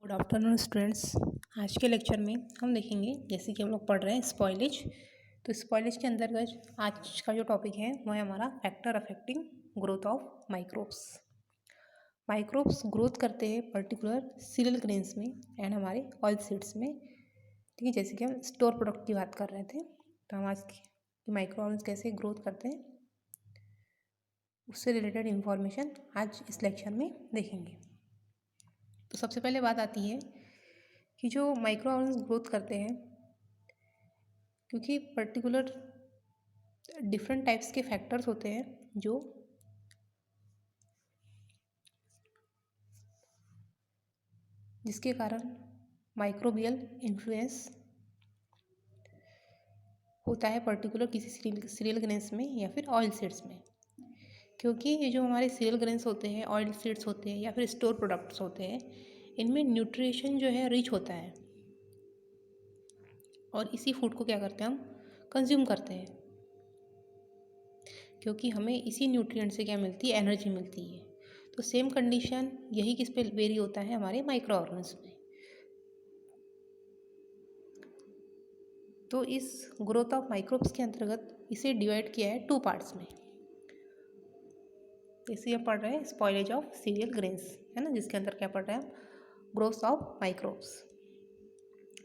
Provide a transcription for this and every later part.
Good afternoon students. आज के lecture में हम देखेंगे, जैसे कि हम लोग पढ़ रहे हैं स्पॉइलेज। तो स्पॉइलेज के अंतर्गत आज का जो टॉपिक है वो है हमारा factor affecting growth of microbes. Microbes growth करते हैं पर्टिकुलर सीरियल ग्रेन्स में एंड हमारे ऑयल सीड्स में। ठीक है, जैसे कि हम स्टोर प्रोडक्ट की बात कर रहे थे, तो हम आज की माइक्रो ऑर्गन्स कैसे ग्रोथ करते हैं उससे रिलेटेड इंफॉर्मेशन आज इस लेक्चर में देखेंगे। तो सबसे पहले बात आती है कि जो माइक्रो ऑर्गन्स ग्रोथ करते हैं, क्योंकि पर्टिकुलर डिफरेंट टाइप्स के फैक्टर्स होते हैं जो जिसके कारण माइक्रोबियल इन्फ्लुएंस होता है पर्टिकुलर किसी सीरियल ग्रेन्स में या फिर ऑयल सीड्स में। क्योंकि ये जो हमारे सीरियल ग्रेन्स होते हैं, ऑयल सीड्स होते हैं या फिर स्टोर प्रोडक्ट्स होते हैं, इनमें न्यूट्रिशन जो है रिच होता है और इसी फूड को क्या करते हैं हम कंज्यूम करते हैं, क्योंकि हमें इसी न्यूट्रिएंट से क्या मिलती है, एनर्जी मिलती है। तो सेम कंडीशन यही किस पे वेरी होता है, हमारे माइक्रो ऑर्गन्स में। तो इस ग्रोथ ऑफ माइक्रोब्स के अंतर्गत इसे डिवाइड किया है 2 पार्ट्स में। इसे हम पढ़ रहे हैं स्पॉइलेज ऑफ सीरियल ग्रेन्स, है ना, जिसके अंदर क्या पढ़ रहे हैं हम, ग्रोथ ऑफ माइक्रोब्स।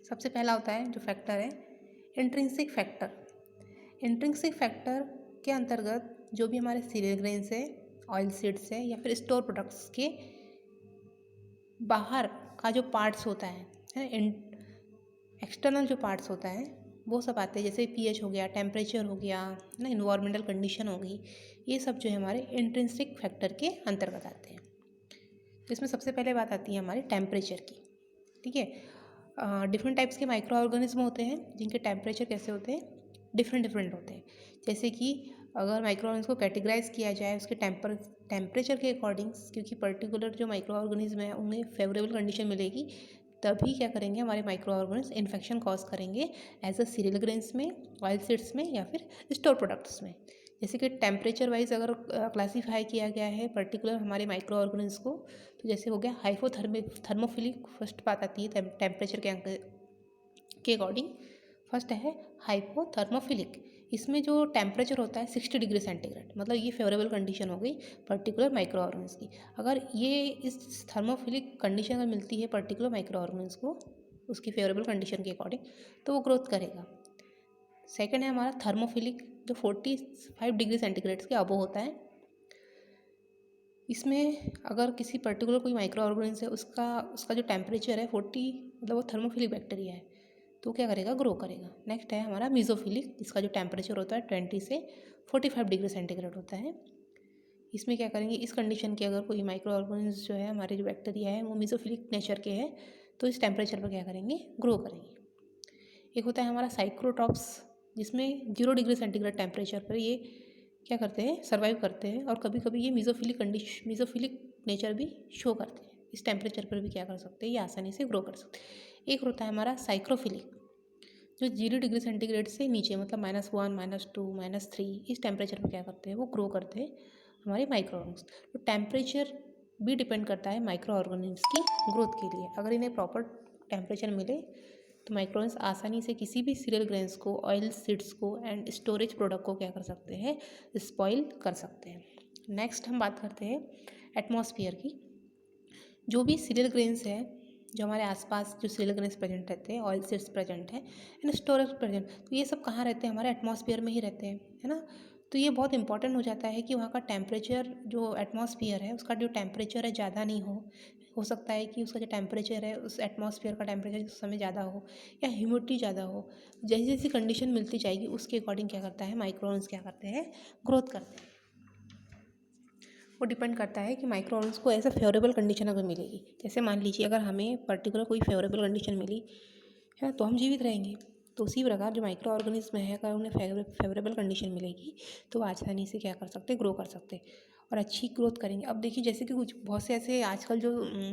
सबसे पहला होता है जो फैक्टर है इंट्रिंसिक फैक्टर। इंट्रिंसिक फैक्टर के अंतर्गत जो भी हमारे सीरियल ग्रेन्स है, ऑयल सीड्स है या फिर स्टोर प्रोडक्ट्स के बाहर का जो पार्ट्स होता है एक्सटर्नल जो पार्ट्स होता है वो सब आते हैं, जैसे पीएच हो गया, टेम्परेचर हो गया, ना, इन्वायरमेंटल कंडीशन हो गई, ये सब जो है हमारे इंट्रिंसिक फैक्टर के अंतर्गत आते हैं। तो इसमें सबसे पहले बात आती है हमारे टेम्परेचर की। ठीक है, डिफरेंट टाइप्स के माइक्रो ऑर्गेनिज्म होते हैं जिनके टेम्परेचर कैसे होते हैं, डिफरेंट होते हैं। जैसे कि अगर माइक्रो ऑर्गेनिज्म को कैटेगराइज किया जाए उसके टेम्परेचर के अकॉर्डिंग, क्योंकि पर्टिकुलर जो माइक्रो ऑर्गेनिज्म है उन्हें फेवरेबल कंडीशन मिलेगी, तभी क्या करेंगे हमारे माइक्रो ऑर्गेनिज्म इन्फेक्शन कॉज करेंगे एज अ सीरियल ग्रेन्स में, ऑयल सीड्स में या फिर स्टोर प्रोडक्ट्स में। जैसे कि टेम्परेचर वाइज अगर क्लासीफाई किया गया है पर्टिकुलर हमारे माइक्रो ऑर्गेनिज्म को, तो जैसे हो गया थर्मोफिलिक, फर्स्ट बात आती है टेम्परेचर के अकॉर्डिंग। फर्स्ट है हाइपोथर्मोफिलिक। इसमें जो टेम्परेचर होता है 60 डिग्री सेंटीग्रेड, मतलब ये फेवरेबल कंडीशन हो गई पर्टिकुलर माइक्रो ऑर्गेनिज्म की। अगर ये इस थर्मोफिलिक कंडीशन अगर मिलती है पर्टिकुलर माइक्रो ऑर्गेनिज्म को उसकी फेवरेबल कंडीशन के अकॉर्डिंग, तो वो ग्रोथ करेगा। सेकेंड है हमारा थर्मोफिलिक, जो 45 डिग्री सेंटीग्रेड के अबव होता है। इसमें अगर किसी पर्टिकुलर कोई माइक्रो ऑर्गेनिज्म है उसका जो टेम्परेचर है 40, मतलब वो थर्मोफिलिक बैक्टीरिया है, तो क्या करेगा, ग्रो करेगा। नेक्स्ट है हमारा मीज़ोफिलिक, जिसका जो टेम्परेचर होता है 20 से 45 डिग्री सेंटीग्रेड होता है। इसमें क्या करेंगे, इस कंडीशन के अगर कोई माइक्रो ऑर्गेनिज्म जो है हमारे जो बैक्टीरिया है वो मीज़ोफिलिक नेचर के हैं, तो इस टेम्परेचर पर क्या करेंगे, ग्रो करेंगे। एक होता है हमारा साइक्रोटॉप्स, जिसमें 0 डिग्री सेंटीग्रेड टेम्परेचर पर ये क्या करते हैं, सर्वाइव करते हैं, और कभी कभी ये मीज़ोफिलिक नेचर भी शो करते हैं। इस टेम्परेचर पर भी क्या कर सकते हैं, ये आसानी से ग्रो कर सकते हैं। एक होता है हमारा साइक्रोफिलिक, जो 0 डिग्री सेंटीग्रेड से नीचे, मतलब -1, -2, -3, इस टेम्परेचर पर क्या करते हैं, वो ग्रो करते हैं हमारे माइक्रो ऑर्गेनिज्म। तो टेम्परेचर भी डिपेंड करता है माइक्रो ऑर्गेनिज्म की ग्रोथ के लिए। अगर इन्हें प्रॉपर टेम्परेचर मिले तो माइक्रो ऑर्गेनिज्म आसानी से किसी भी सीरियल ग्रेन्स को, ऑयल सीड्स को एंड स्टोरेज प्रोडक्ट को क्या कर सकते हैं, स्पॉइल कर सकते हैं। नेक्स्ट हम बात करते हैं एटमॉस्फेयर की। जो भी सीरियल ग्रेन्स है, जो हमारे आसपास जो सीरियल ग्रेन्स प्रेजेंट रहते हैं, ऑयल सीड्स प्रेजेंट है एंड स्टोरेज प्रेजेंट, तो ये सब कहाँ रहते हैं, हमारे एटमॉस्फेयर में ही रहते हैं, है ना। तो ये बहुत इंपॉर्टेंट हो जाता है कि वहाँ का टेम्परेचर, जो एटमॉस्फेयर है उसका जो टेम्परेचर है ज़्यादा नहीं हो सकता है कि उसका जो टेम्परेचर है उस एटमॉस्फेयर का टेम्परेचर उस समय ज़्यादा हो या ह्यूमिडिटी ज़्यादा हो। जैसी जैसी कंडीशन मिलती जाएगी उसके अकॉर्डिंग क्या करता है, माइक्रोन्स क्या करते हैं, ग्रोथ करते हैं। वो डिपेंड करता है कि माइक्रो ऑर्गेनिज्म को ऐसा फेवरेबल कंडीशन अगर मिलेगी, जैसे मान लीजिए अगर हमें पर्टिकुलर कोई फेवरेबल कंडीशन मिली है तो हम जीवित रहेंगे। तो उसी प्रकार जो माइक्रो ऑर्गेनिज्म है, अगर उन्हें फेवरेबल कंडीशन मिलेगी तो वो आसानी से क्या कर सकते, ग्रो कर सकते और अच्छी ग्रोथ करेंगे। अब देखिए, जैसे कि कुछ बहुत से ऐसे आजकल जो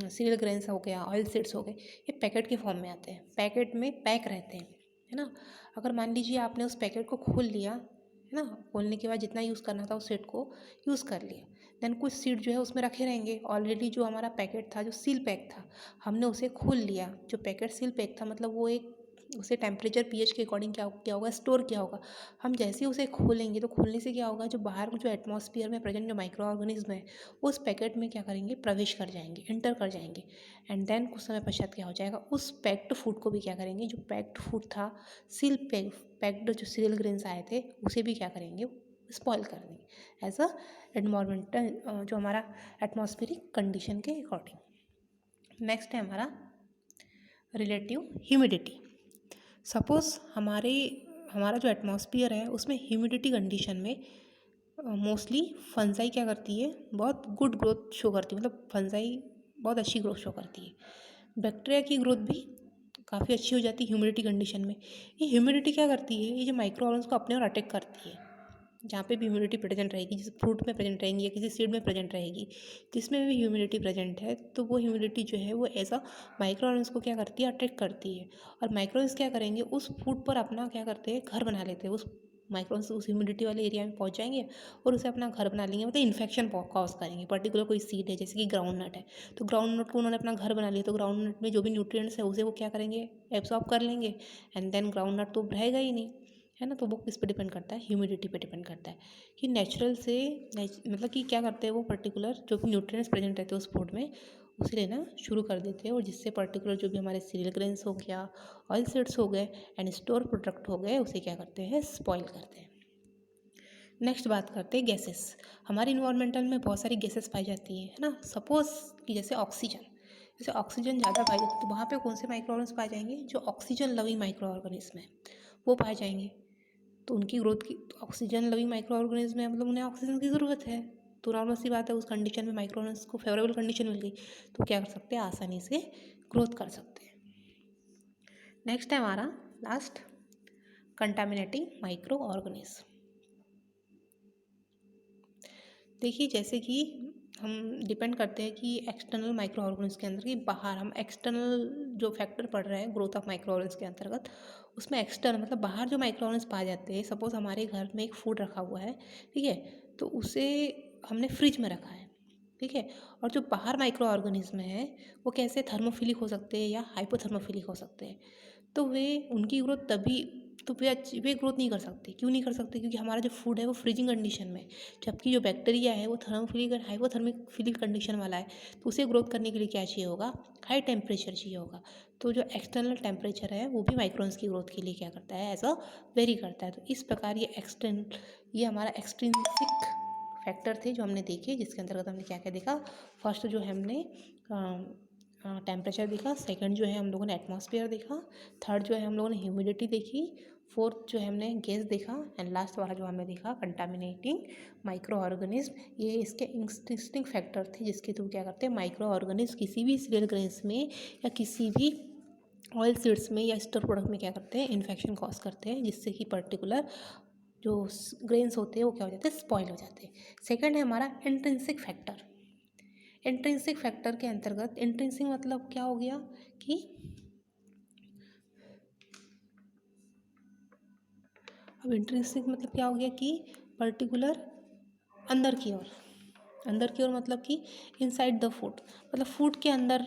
सीरियल ग्रेन्स हो गया, ऑयल सीड्स हो गए, ये पैकेट के फॉर्म में आते हैं, पैकेट में पैक रहते हैं, है ना। अगर मान लीजिए आपने उस पैकेट को खोल लिया, है ना, खोलने के बाद जितना यूज़ करना था उस सेट को यूज़ कर लिया, देन कुछ सीड जो है उसमें रखे रहेंगे। ऑलरेडी जो हमारा पैकेट था, जो सील पैक था, हमने उसे खोल लिया। जो पैकेट सील पैक था मतलब वो एक उसे टेम्परेचर पीएच के अकॉर्डिंग क्या क्या होगा, स्टोर किया होगा। हम जैसे ही उसे खोलेंगे तो खोलने से क्या होगा, जो बाहर जो एटमॉस्फेयर में प्रेजेंट जो माइक्रो ऑर्गेनिज्म है उस पैकेट में क्या करेंगे, प्रवेश कर जाएंगे, एंटर कर जाएंगे। एंड देन कुछ समय पश्चात क्या हो जाएगा, उस पैक्ड फूड को भी क्या करेंगे, जो पैक्ड फूड था, सील पैक्ड जो सीरियल ग्रेन्स आए थे उसे भी क्या करेंगे, स्पॉइल कर देंगे एज अ एनवायरमेंटल जो हमारा एटमॉस्फेरिक कंडीशन के अकॉर्डिंग। नेक्स्ट है हमारा रिलेटिव ह्यूमिडिटी। सपोज़ हमारा जो एटमॉस्फियर है उसमें ह्यूमिडिटी कंडीशन में मोस्टली फंजाई क्या करती है, बहुत गुड ग्रोथ शो करती है, मतलब फंजाई बहुत अच्छी ग्रोथ शो करती है। बैक्टीरिया की ग्रोथ भी काफ़ी अच्छी हो जाती है ह्यूमिडिटी कंडीशन में। ये ह्यूमिडिटी क्या करती है, ये जो माइक्रो ऑर्गेनिज्म को अपने और अटैक करती है। जहाँ पे भी ह्यूमिडिटी प्रेजेंट रहेगी, जिस फ्रूट में प्रेजेंट रहेंगी या किसी सीड में प्रेजेंट रहेगी, जिसमें भी ह्यूमिडिटी प्रेजेंट है, तो वो ह्यूमिडिटी जो है वो एज अ माइक्रो ऑर्गेनिज्म को क्या करती है, अट्रैक्ट करती है। और माइक्रो ऑर्गेनिज्म क्या करेंगे, उस फूड पर अपना क्या करते हैं, घर बना लेते हैं। उस माइक्रो ऑर्गेनिज्म उस ह्यूमिडिटी वाले एरिया में पहुंच जाएंगे और उसे अपना घर बना लेंगे, मतलब इन्फेक्शन कॉज करेंगे। पर्टिकुलर कोई सीड है जैसे कि ग्राउंड नट है, तो ग्राउंड नट को उन्होंने अपना घर बना लिया, तो ग्राउंड नट में जो भी न्यूट्रिएंट्स है उसे वो क्या करेंगे, एब्जॉर्ब कर लेंगे। एंड देन ग्राउंड नट तो रहेगा ही नहीं, है ना। तो वो किस पे डिपेंड करता है, ह्यूमिडिटी पे डिपेंड करता है कि नेचुरल से मतलब कि क्या करते हैं वो, पर्टिकुलर जो भी न्यूट्रिएंट्स प्रेजेंट रहते हैं उस फूड में उसे लेना शुरू कर देते हैं, और जिससे पर्टिकुलर जो भी हमारे सीरियल ग्रेन्स हो गया, ऑयल सीड्स हो गए एंड स्टोर प्रोडक्ट हो गए, उसे क्या करते हैं, स्पॉइल करते हैं। नेक्स्ट बात करते हैं गैसेस। हमारे इन्वायरमेंटल में बहुत सारी गैसेस पाई जाती है ना। सपोज कि जैसे ऑक्सीजन ज़्यादा पाई जाती है, तो वहाँ पे कौन से माइक्रो ऑर्गेनिज्म पाए जाएंगे, जो ऑक्सीजन लविंग माइक्रो ऑर्गेनिज्म है वो पाए जाएंगे। तो उनकी ग्रोथ की, तो ऑक्सीजन लविंग माइक्रो ऑर्गेनिज्म है, मतलब उन्हें ऑक्सीजन की ज़रूरत है। तो नॉर्मल सी बात है, उस कंडीशन में माइक्रो ऑर्गेनिज्म को फेवरेबल कंडीशन मिल गई तो क्या कर सकते हैं, आसानी से ग्रोथ कर सकते हैं। नेक्स्ट है हमारा लास्ट, कंटामिनेटिंग माइक्रो ऑर्गेनिज्म। देखिए जैसे कि हम डिपेंड करते हैं कि एक्सटर्नल माइक्रो ऑर्गेनिज्म के अंदर, कि बाहर हम एक्सटर्नल जो फैक्टर पढ़ रहे हैं ग्रोथ ऑफ माइक्रो ऑर्गेनिज्म के अंतर्गत, उसमें एक्सटर्नल मतलब बाहर जो माइक्रो ऑर्गेनिज्म पाए जाते हैं। सपोज हमारे घर में एक फूड रखा हुआ है, ठीक है, तो उसे हमने फ्रिज में रखा है, ठीक है, और जो बाहर माइक्रो ऑर्गेनिज्म है वो कैसे थर्मोफिलिक हो सकते हैं या हाइपोथर्मोफिलिक हो सकते हैं। तो वे उनकी ग्रोथ तभी, तो वे ग्रोथ नहीं कर सकते। क्यों नहीं कर सकते, क्योंकि हमारा जो फूड है वो फ्रीजिंग कंडीशन में, जबकि जो बैक्टीरिया है वो थर्मोफिलिक एंड हाइपोथर्मिक कंडीशन वाला है। तो उसे ग्रोथ करने के लिए क्या चाहिए होगा, हाई टेम्परेचर चाहिए होगा। तो जो एक्सटर्नल टेम्परेचर है वो भी माइक्रोन्स की ग्रोथ के लिए क्या करता है, एज अ वेरी करता है। तो इस प्रकार ये हमारा एक्सट्रिंसिक फैक्टर थे जो हमने देखे, जिसके अंतर्गत हमने क्या क्या देखा। फर्स्ट जो हमने टेम्परेचर देखा, सेकंड जो है हम लोगों ने एटमॉस्फेयर देखा, थर्ड जो है हम लोगों ने ह्यूमिडिटी देखी, फोर्थ जो है हमने गैस देखा, एंड लास्ट वाला जो हमने देखा कंटामिनेटिंग माइक्रो ऑर्गेनिज्म। ये इसके इंटरेस्टिंग फैक्टर थे जिसके थ्रू क्या करते हैं, माइक्रो ऑर्गेनिज्म किसी भी सीरियल ग्रेन्स में या किसी भी ऑयल सीड्स में या स्टोर प्रोडक्ट में क्या करते हैं, इन्फेक्शन कॉज करते हैं, जिससे कि पर्टिकुलर जो ग्रेन्स होते हैं वो क्या हो जाते हैं, स्पॉइल हो जाते हैं। सेकंड है हमारा इंट्रिंसिक फैक्टर। इंट्रिंसिक फैक्टर के अंतर्गत, इंट्रिंसिक मतलब क्या हो गया कि अब इंट्रिंसिक मतलब क्या हो गया कि पर्टिकुलर अंदर की ओर मतलब कि इनसाइड द फूड, मतलब फूड के अंदर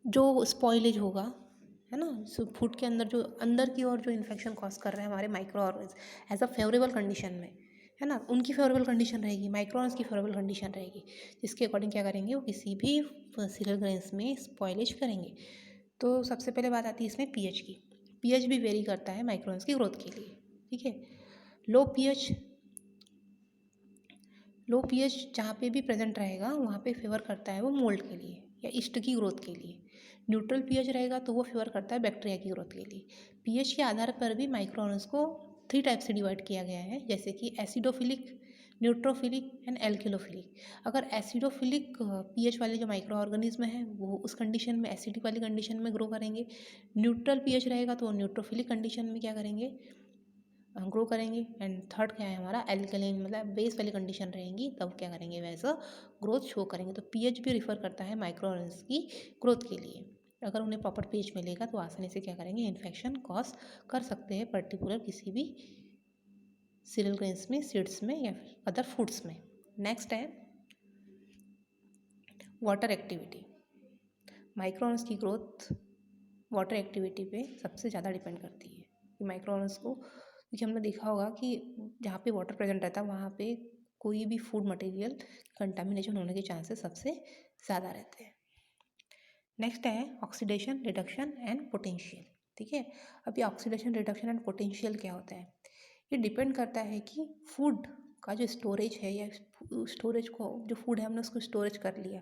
जो स्पॉइलेज होगा, है ना। सो फूड के अंदर जो अंदर की ओर जो इन्फेक्शन कॉज कर रहे हैं हमारे micro organism as a favourable condition में, है ना, उनकी फेवरेबल कंडीशन रहेगी, माइक्रो ऑर्गेनिज्म की फेवरेबल कंडीशन रहेगी, जिसके अकॉर्डिंग क्या करेंगे, वो किसी भी सीरियल ग्रेन्स में स्पॉइलेज करेंगे। तो सबसे पहले बात आती है इसमें पीएच की। पीएच भी वेरी करता है माइक्रो ऑर्गेनिज्म की ग्रोथ के लिए, ठीक है। लो पीएच जहाँ पे भी प्रेजेंट रहेगा वहाँ पे फेवर करता है वो मोल्ड के लिए या ईस्ट की ग्रोथ के लिए। न्यूट्रल पीएच रहेगा तो वो फेवर करता है बैक्टीरिया की ग्रोथ के लिए। पीएच के आधार पर भी माइक्रो ऑर्गेनिज्म को 3 टाइप से डिवाइड किया गया है, जैसे कि एसिडोफिलिक, न्यूट्रोफिलिक एंड एल्किलोफिलिक। अगर एसिडोफिलिक पीएच वाले जो माइक्रो ऑर्गेनिज्म है वो उस कंडीशन में, एसिडिक वाली कंडीशन में ग्रो करेंगे। न्यूट्रल पीएच रहेगा तो न्यूट्रोफिलिक कंडीशन में क्या करेंगे, ग्रो करेंगे। एंड थर्ड क्या है हमारा, एल्कलाइन मतलब बेस वाली कंडीशन रहेंगी, तब क्या करेंगे, वैसा ग्रोथ शो करेंगे। तो पीएच भी रिफर करता है माइक्रो ऑर्गेनिज्म की ग्रोथ के लिए। अगर उन्हें प्रॉपर पीएच मिलेगा तो आसानी से क्या करेंगे, इन्फेक्शन कॉज कर सकते हैं पर्टिकुलर किसी भी सीरियल ग्रेन्स में, सीड्स में या फिर अदर फूड्स में। नेक्स्ट है वाटर एक्टिविटी। माइक्रो ऑर्गेनिज्म की ग्रोथ वाटर एक्टिविटी पे सबसे ज़्यादा डिपेंड करती है कि माइक्रो ऑर्गेनिज्म को, क्योंकि हमने देखा होगा कि जहाँ पे वाटर प्रेजेंट रहता है वहाँ पे कोई भी फूड मटेरियल कंटामिनेशन होने के चांसेस सबसे ज़्यादा रहते हैं। नेक्स्ट है ऑक्सीडेशन, रिडक्शन एंड पोटेंशियल। ठीक है, अब ये ऑक्सीडेशन, रिडक्शन एंड पोटेंशियल क्या होता है? ये डिपेंड करता है कि फूड का जो स्टोरेज है या स्टोरेज को, जो फूड है हमने उसको स्टोरेज कर लिया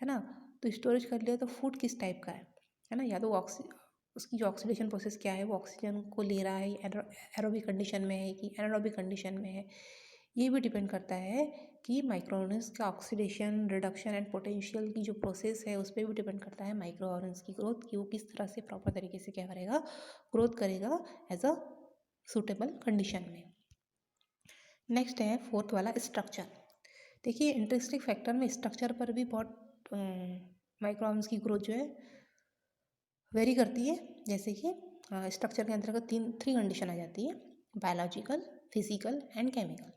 है ना, तो स्टोरेज कर लिया तो फूड किस टाइप का है ना, या तो उसकी जो ऑक्सीडेशन प्रोसेस क्या है, वो ऑक्सीजन को ले रहा है, एरोबिक कंडीशन में है कि एनारोबिक कंडीशन में है, ये भी डिपेंड करता है कि माइक्रो ऑर्गेनिज्म का ऑक्सीडेशन, रिडक्शन एंड पोटेंशियल की जो प्रोसेस है उस पर भी डिपेंड करता है माइक्रो ऑर्गेनिज्म की ग्रोथ, कि वो किस तरह से प्रॉपर तरीके से क्या करेगा, ग्रोथ करेगा एज अ सूटेबल कंडीशन में। नेक्स्ट है फोर्थ वाला स्ट्रक्चर। देखिए इंटरेस्टिंग फैक्टर में स्ट्रक्चर पर भी बहुत माइक्रो ऑर्गेनिज्म की ग्रोथ जो है वेरी करती है। जैसे कि स्ट्रक्चर के अंतर्गत थ्री कंडीशन आ जाती है, बायोलॉजिकल, फिजिकल एंड केमिकल।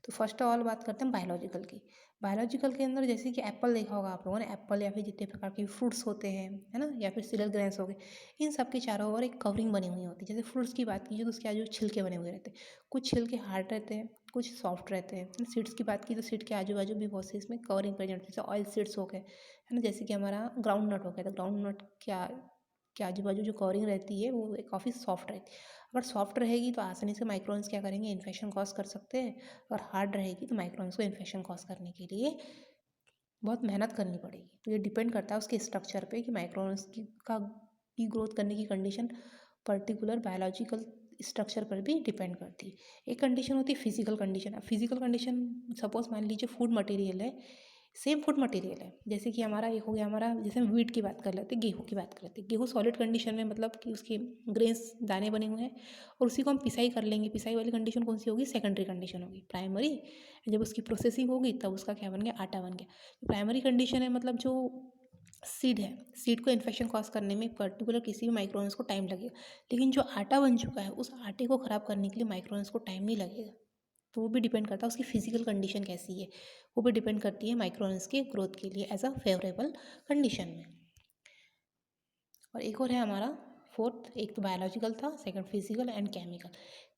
तो फर्स्ट ऑफ ऑल बात करते हैं बायोलॉजिकल की। बायोलॉजिकल के अंदर जैसे कि एप्पल देखा होगा आप लोगों ने, एप्पल या फिर जितने प्रकार के फ्रूट्स होते हैं है ना, या फिर सीरियल ग्रेन्स हो गए, इन सब के चारों ओर एक कवरिंग बनी हुई होती है। जैसे फ्रूट्स की बात कीजिए तो उसके आजू छिलके बने हुए रहते हैं, कुछ छिलके हार्ड रहते हैं, कुछ सॉफ्ट रहते हैं। सीड्स की बात की तो सीड के आजू बाजू भी बहुत से इसमें कवरिंग प्रेजेंट, जैसे ऑयल सीड्स हो गए है ना, जैसे कि हमारा ग्राउंड नट हो गया, तो ग्राउंड नट के आजू बाजू जो कवरिंग रहती है वो काफ़ी सॉफ्ट रहती है। अगर सॉफ्ट रहेगी तो आसानी से माइक्रोन्स क्या करेंगे, इन्फेक्शन कॉज कर सकते हैं, और हार्ड रहेगी तो माइक्रोन्स को इन्फेक्शन कॉज करने के लिए बहुत मेहनत करनी पड़ेगी। तो ये डिपेंड करता है उसके स्ट्रक्चर पे कि माइक्रोन्स की ग्रोथ करने की कंडीशन पर्टिकुलर बायोलॉजिकल स्ट्रक्चर पर भी डिपेंड करती है। एक कंडीशन होती है फिजिकल कंडीशन। अब फिजिकल कंडीशन सपोज मान लीजिए फूड मटेरियल है, सेम फूड मटेरियल है, जैसे कि हमारा एक हो गया, हमारा जैसे हम वीट की बात कर लेते हैं, गेहूँ की बात कर लेते हैं। गेहूँ सॉलिड कंडीशन में, मतलब कि उसके ग्रेन्स दाने बने हुए हैं, और उसी को हम पिसाई कर लेंगे। पिसाई वाली कंडीशन कौन सी होगी, सेकेंडरी कंडीशन होगी। प्राइमरी जब उसकी प्रोसेसिंग होगी तब उसका क्या बन गया, आटा बन गया। प्राइमरी कंडीशन है मतलब जो सीड है, सीड को इन्फेक्शन कॉज करने में पर्टिकुलर किसी भी माइक्रोन्स को टाइम लगेगा, लेकिन जो आटा बन चुका है उस आटे को ख़राब करने के लिए माइक्रोन्स को टाइम नहीं लगेगा। तो वो भी डिपेंड करता है उसकी फिजिकल कंडीशन कैसी है, वो भी डिपेंड करती है माइक्रोन्स के ग्रोथ के लिए एज अ फेवरेबल कंडीशन में। और एक और है हमारा फोर्थ, एक तो बायोलॉजिकल था, second physical and chemical.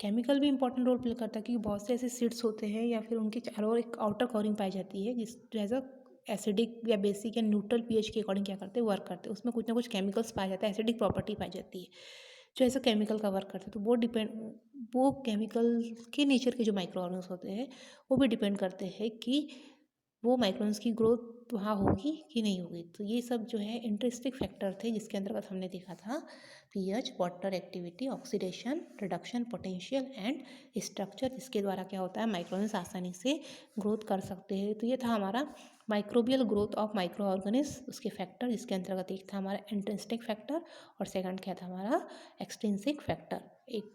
Chemical भी इंपॉर्टेंट रोल प्ले करता है, क्योंकि बहुत से ऐसे सीड्स होते हैं या फिर उनके चारों ओर एक आउटर कवरिंग पाई जाती है, जिस एज अ एसिडिक या बेसिक या न्यूट्रल पीएच के अकॉर्डिंग क्या करते हैं, वर्क करते हैं। उसमें कुछ ना कुछ केमिकल्स पाया जाता है, एसिडिक प्रॉपर्टी पाई जाती है जो ऐसा केमिकल का वर्क करते हैं। तो वो केमिकल के नेचर के जो माइक्रो ऑर्गेनिज्म होते हैं वो भी डिपेंड करते हैं कि वो माइक्रोन्स की ग्रोथ वहाँ होगी कि नहीं होगी। तो ये सब जो है इंटरेस्टिंग फैक्टर थे जिसके अंतर्गत हमने देखा था pH, water activity, oxidation, reduction, potential and structure, जिसके द्वारा क्या होता है माइक्रोन्स आसानी से ग्रोथ कर सकते हैं। तो ये था हमारा microbial growth of micro organism, उसके फैक्टर, जिसके अंतर्गत एक था हमारा इंट्रिंसिक फैक्टर और सेकंड क्या था हमारा एक्सट्रिंसिक फैक्टर। एक